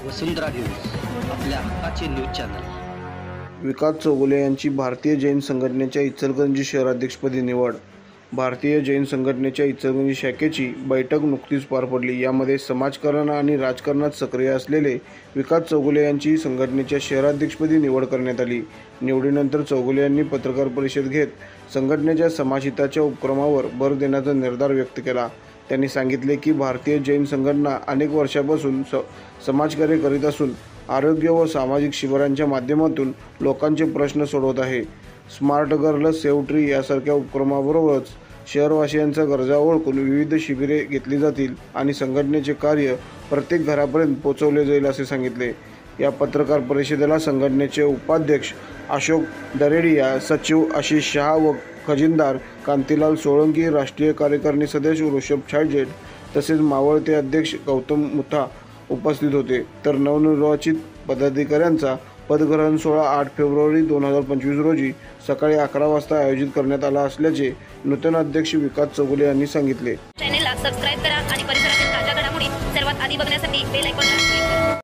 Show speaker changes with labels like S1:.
S1: वसुंधरा news आपल्या हक्काचे news channel.
S2: विकास चौगुले यांची भारतीय जैन संघटनेच्या इचलकरंजी शहराध्यक्षपदी निवड। भारतीय जैन संघटनेच्या इचलकरंजी शाखेची बैठक नुकतीच पार पडली। यामध्ये समाजकारण आणि राजकारणात सक्रिय असलेले विकास चौगुले यांची संघटनेच्या शहराध्यक्षपदी निवड करण्यात आली। निवडीनंतर चौगुले यांनी पत्रकार परिषद घेत संघटनेच्या समाजहिताच्या उपक्रमावर भर देण्याचा निर्धार व्यक्त केला। त्यांनी सांगितले की भारतीय जैन संघटना अनेक वर्षांपासून समाजकार्य करीत असून आरोग्य व सामाजिक शिबिरांच्या माध्यमातून लोकांचे प्रश्न सोडवत आहे। स्मार्ट गर्ल सेव्ह ट्री यासारख्या उपक्रमाबरोबरच शहरवासियांच्या गरजा ओळखून विविध शिबिरे घेतली जातील आणि संघटनेचे कार्य प्रत्येक घरापर्यंत पोहोचवले जाईल असे सांगितले। या पत्रकार परिषदेला संघटनेचे उपाध्यक्ष अशोक दरेडिया, सचिव आशिष शहा व खजिनदार कांतीलाल सोळंकी, राष्ट्रीय कार्यकारिणी सदस्य ऋषभ छाजेड तसेच मावळते अध्यक्ष गौतम मुथा उपस्थित होते। तर नवनिर्वाचित पदाधिकाऱ्यांचा पदग्रहण सोहळा 8 फेब्रुवारी 2025 रोजी सकाळी 11 वाजता आयोजित करण्यात आला असल्याचे नूतन अध्यक्ष विकास चौगुले यांनी सांगितले।
S3: चॅनलला सबस्क्राइब करा आणि परिसरातील ताज्या घडामोडी सर्वात आधी बघण्यासाठी बेल आयकॉनला क्लिक करा।